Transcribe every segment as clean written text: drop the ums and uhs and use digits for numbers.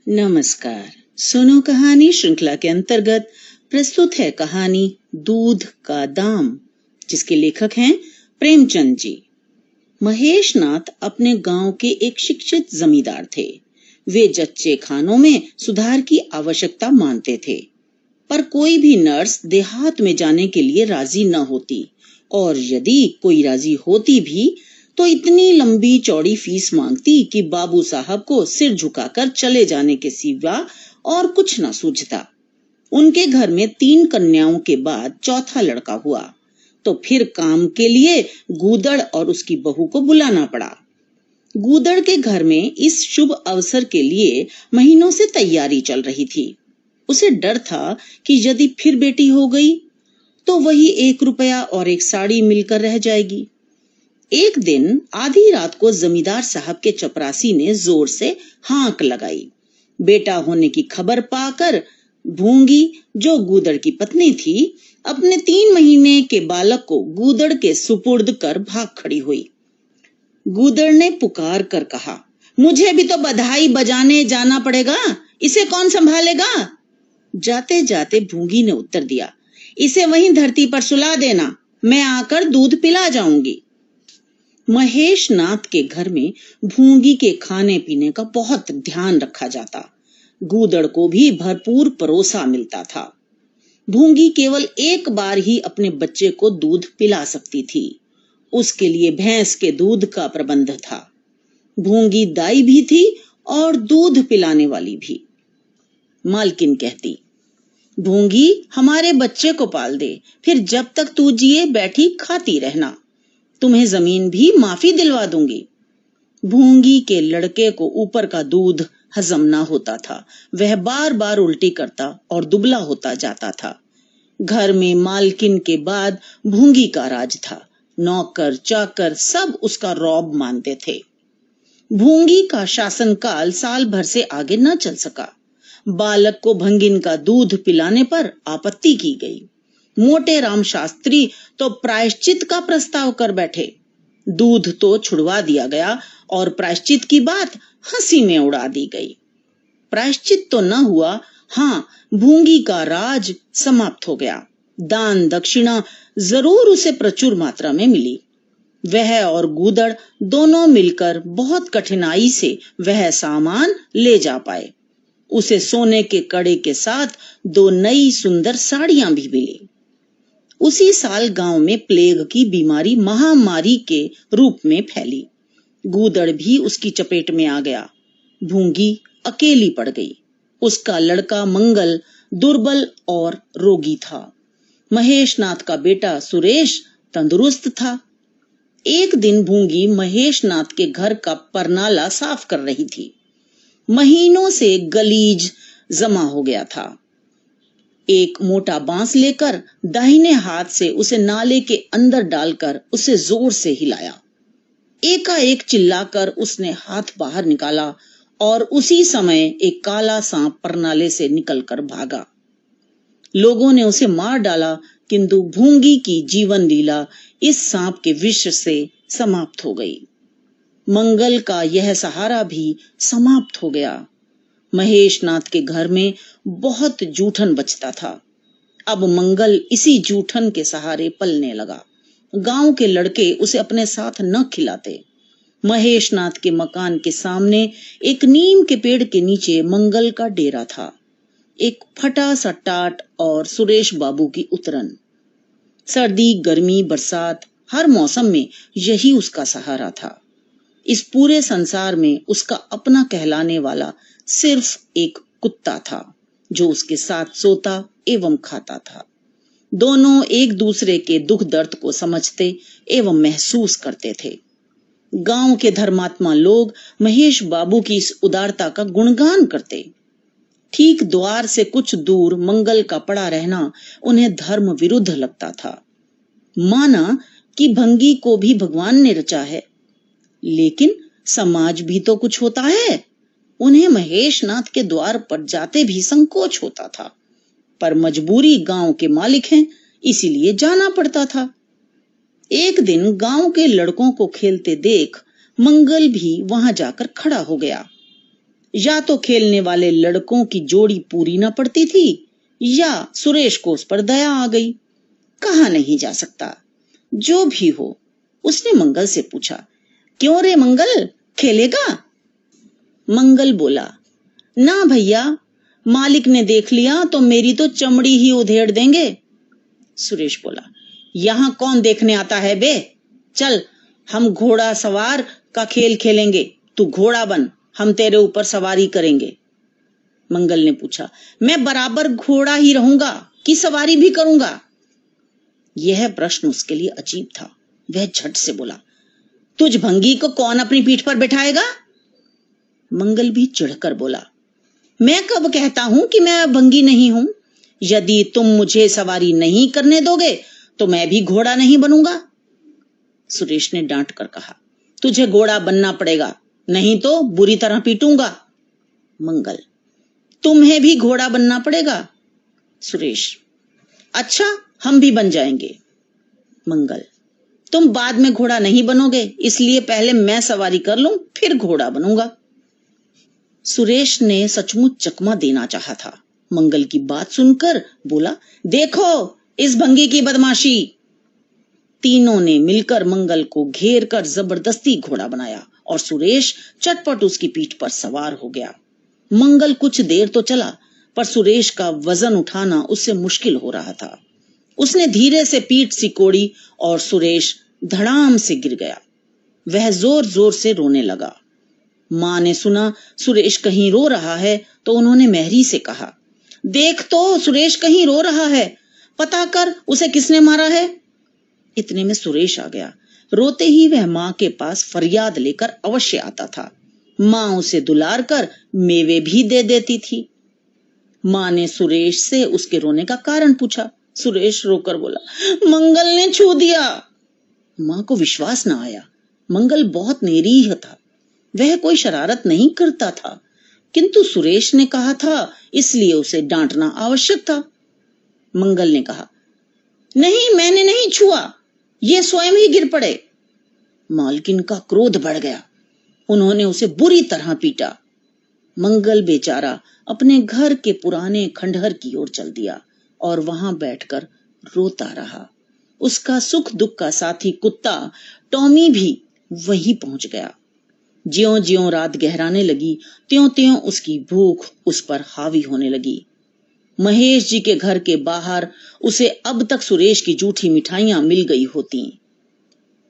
नमस्कार। सुनो कहानी श्रृंखला के अंतर्गत प्रस्तुत है कहानी दूध का दाम, जिसके लेखक हैं प्रेमचंद जी। महेश नाथ अपने गांव के एक शिक्षित जमींदार थे। वे जच्चे खानों में सुधार की आवश्यकता मानते थे, पर कोई भी नर्स देहात में जाने के लिए राजी न होती, और यदि कोई राजी होती भी तो इतनी लंबी चौड़ी फीस मांगती कि बाबू साहब को सिर झुकाकर चले जाने के सिवा और कुछ न सूझता। उनके घर में 3 कन्याओं के बाद चौथा लड़का हुआ, तो फिर काम के लिए गूदड़ और उसकी बहू को बुलाना पड़ा। गूदड़ के घर में इस शुभ अवसर के लिए महीनों से तैयारी चल रही थी। उसे डर था कि यदि फिर बेटी हो गई तो वही 1 रुपया और 1 साड़ी मिलकर रह जाएगी। एक दिन आधी रात को जमींदार साहब के चपरासी ने जोर से हाक लगाई। बेटा होने की खबर पाकर भूंगी, जो गूदड़ की पत्नी थी, अपने 3 महीने के बालक को गूदड़ के सुपुर्द कर भाग खड़ी हुई। गूदड़ ने पुकार कर कहा, मुझे भी तो बधाई बजाने जाना पड़ेगा, इसे कौन संभालेगा? जाते जाते भूंगी ने उत्तर दिया, इसे वहीं धरती पर सुला देना, मैं आकर दूध पिला जाऊंगी। महेश नाथ के घर में भूंगी के खाने पीने का बहुत ध्यान रखा जाता। गूदड़ को भी भरपूर परोसा मिलता था। भूंगी केवल एक बार ही अपने बच्चे को दूध पिला सकती थी। उसके लिए भैंस के दूध का प्रबंध था। भूंगी दाई भी थी और दूध पिलाने वाली भी। मालकिन कहती, भूंगी हमारे बच्चे को पाल दे, फिर जब तक तू जिए बैठी खाती रहना, तुम्हें जमीन भी माफी दिलवा दूंगी। भूंगी के लड़के को ऊपर का दूध हजम ना होता था। वह बार बार उल्टी करता और दुबला होता जाता था। घर में मालकिन के बाद भूंगी का राज था। नौकर चाकर सब उसका रौब मानते थे। भूंगी का शासनकाल साल भर से आगे न चल सका। बालक को भंगिन का दूध पिलाने पर आपत्ति की गई। मोटे राम शास्त्री तो प्रायश्चित का प्रस्ताव कर बैठे। दूध तो छुड़वा दिया गया और प्रायश्चित की बात हंसी में उड़ा दी गई। प्रायश्चित तो न हुआ, हाँ, भूंगी का राज समाप्त हो गया। दान दक्षिणा जरूर उसे प्रचुर मात्रा में मिली। वह और गूदड़ दोनों मिलकर बहुत कठिनाई से वह सामान ले जा पाए। उसे सोने के कड़े के साथ 2 नई सुंदर साड़ियां भी मिली। उसी साल गांव में प्लेग की बीमारी महामारी के रूप में फैली। गूदड़ भी उसकी चपेट में आ गया। भूंगी अकेली पड़ गई। उसका लड़का मंगल दुर्बल और रोगी था। महेश नाथ का बेटा सुरेश तंदुरुस्त था। एक दिन भूंगी महेश नाथ के घर का परनाला साफ कर रही थी। महीनों से गलीज जमा हो गया था। एक मोटा बांस लेकर दाहिने हाथ से उसे नाले के अंदर डालकर उसे जोर से हिलाया। एकाएक चिल्लाकर उसने हाथ बाहर निकाला और उसी समय एक काला सांप परनाले से निकलकर भागा। लोगों ने उसे मार डाला, किंतु भूंगी की जीवन लीला इस सांप के विष से समाप्त हो गई। मंगल का यह सहारा भी समाप्त हो गया। महेश नाथ के घर में बहुत जूठन बचता था। अब मंगल इसी जूठन के सहारे पलने लगा। गांव के लड़के उसे अपने साथ न खिलाते। महेश नाथ के मकान के सामने एक नीम के पेड़ के नीचे मंगल का डेरा था। एक फटा सा टाट और सुरेश बाबू की उतरन। सर्दी गर्मी बरसात हर मौसम में यही उसका सहारा था। इस पूरे संसार में उसका अपना कहलाने वाला सिर्फ एक कुत्ता था, जो उसके साथ सोता एवं खाता था। दोनों एक दूसरे के दुख दर्द को समझते एवं महसूस करते थे। गांव के धर्मात्मा लोग महेश बाबू की इस उदारता का गुणगान करते। ठीक द्वार से कुछ दूर मंगल का पड़ा रहना उन्हें धर्म विरुद्ध लगता था। माना कि भंगी को भी भगवान ने रचा है, लेकिन समाज भी तो कुछ होता है। उन्हें महेश नाथ के द्वार पर जाते भी संकोच होता था, पर मजबूरी गांव के मालिक हैं, इसीलिए जाना पड़ता था। एक दिन गांव के लड़कों को खेलते देख मंगल भी वहां जाकर खड़ा हो गया। या तो खेलने वाले लड़कों की जोड़ी पूरी न पड़ती थी या सुरेश को उस पर दया आ गई। कहा नहीं जा सकता। जो भी हो, उसने मंगल से पूछा, क्यों रे मंगल, खेलेगा? मंगल बोला, ना भैया, मालिक ने देख लिया तो मेरी तो चमड़ी ही उधेड़ देंगे। सुरेश बोला, यहां कौन देखने आता है बे? चल, हम घोड़ा सवार का खेल खेलेंगे। तू घोड़ा बन, हम तेरे ऊपर सवारी करेंगे। मंगल ने पूछा, मैं बराबर घोड़ा ही रहूंगा कि सवारी भी करूंगा? यह प्रश्न उसके लिए अजीब था। वह झट से बोला, तुझ भंगी को कौन अपनी पीठ पर बैठाएगा? मंगल भी चिढ़कर बोला, मैं कब कहता हूं कि मैं भंगी नहीं हूं? यदि तुम मुझे सवारी नहीं करने दोगे तो मैं भी घोड़ा नहीं बनूंगा। सुरेश ने डांट कर कहा, तुझे घोड़ा बनना पड़ेगा, नहीं तो बुरी तरह पीटूंगा। मंगल, तुम्हें भी घोड़ा बनना पड़ेगा। सुरेश, अच्छा, हम भी बन जाएंगे। मंगल, तुम बाद में घोड़ा नहीं बनोगे, इसलिए पहले मैं सवारी कर लूं, फिर घोड़ा बनूंगा। सुरेश ने सचमुच चकमा देना चाहा था। मंगल की बात सुनकर बोला, देखो इस भंगी की बदमाशी। तीनों ने मिलकर मंगल को घेर कर जबरदस्ती घोड़ा बनाया और सुरेश चटपट उसकी पीठ पर सवार हो गया। मंगल कुछ देर तो चला, पर सुरेश का वजन उठाना उससे मुश्किल हो रहा था। उसने धीरे से पीठ सिकोड़ी और सुरेश धड़ाम से गिर गया। वह जोर जोर से रोने लगा। मां ने सुना सुरेश कहीं रो रहा है तो उन्होंने मेहरी से कहा, देख तो सुरेश कहीं रो रहा है, पता कर उसे किसने मारा है। इतने में सुरेश आ गया। रोते ही वह मां के पास फरियाद लेकर अवश्य आता था। मां उसे दुलार कर मेवे भी दे देती थी। मां ने सुरेश से उसके रोने का कारण पूछा। सुरेश रोकर बोला, मंगल ने छू दिया। मां को विश्वास न आया। मंगल बहुत निरीह था, वह कोई शरारत नहीं करता था, किंतु सुरेश ने कहा था इसलिए उसे डांटना आवश्यक था। मंगल ने कहा, नहीं, मैंने नहीं छुआ, ये स्वयं ही गिर पड़े। मालकिन का क्रोध बढ़ गया। उन्होंने उसे बुरी तरह पीटा। मंगल बेचारा अपने घर के पुराने खंडहर की ओर चल दिया और वहां बैठकर रोता रहा। उसका सुख दुख का साथी कुत्ता टॉमी भी वहीं पहुंच गया। ज्यों ज्यों रात गहराने लगी, त्यों त्यों उसकी भूख उस पर हावी होने लगी। महेश जी के घर के बाहर उसे अब तक सुरेश की जूठी मिठाइयां मिल गई होती।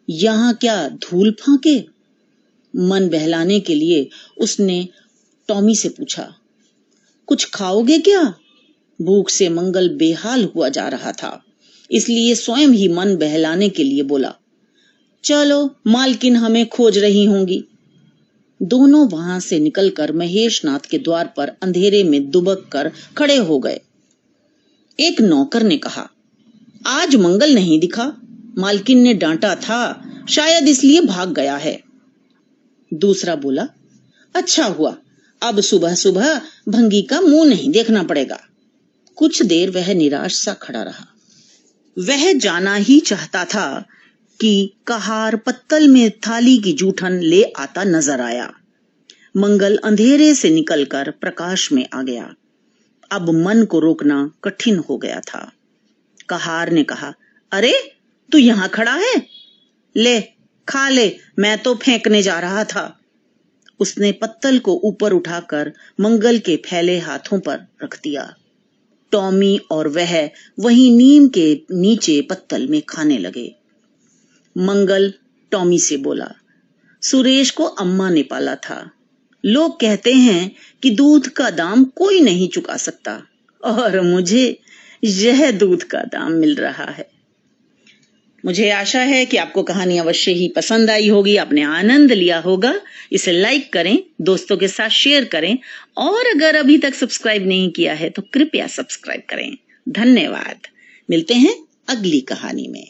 यहां क्या धूल फांके? मन बहलाने के लिए उसने टॉमी से पूछा, कुछ खाओगे क्या? भूख से मंगल बेहाल हुआ जा रहा था, इसलिए स्वयं ही मन बहलाने के लिए बोला, चलो, मालकिन हमें खोज रही होंगी। दोनों वहां से निकलकर महेश नाथ के द्वार पर अंधेरे में दुबक कर खड़े हो गए। एक नौकर ने कहा, आज मंगल नहीं दिखा, मालकिन ने डांटा था, शायद इसलिए भाग गया है। दूसरा बोला, अच्छा हुआ, अब सुबह सुबह भंगी का मुंह नहीं देखना पड़ेगा। कुछ देर वह निराश सा खड़ा रहा। वह जाना ही चाहता था कि कहार पत्तल में थाली की जूठन ले आता नजर आया। मंगल अंधेरे से निकलकर प्रकाश में आ गया। अब मन को रोकना कठिन हो गया था। कहार ने कहा, अरे तू यहां खड़ा है, ले खा ले, मैं तो फेंकने जा रहा था। उसने पत्तल को ऊपर उठाकर मंगल के फैले हाथों पर रख दिया। टॉमी और वह वहीं नीम के नीचे पत्तल में खाने लगे। मंगल टॉमी से बोला, सुरेश को अम्मा ने पाला था। लोग कहते हैं कि दूध का दाम कोई नहीं चुका सकता, और मुझे यह दूध का दाम मिल रहा है। मुझे आशा है कि आपको कहानी अवश्य ही पसंद आई होगी, आपने आनंद लिया होगा। इसे लाइक करें, दोस्तों के साथ शेयर करें, और अगर अभी तक सब्सक्राइब नहीं किया है तो कृपया सब्सक्राइब करें। धन्यवाद। मिलते हैं अगली कहानी में।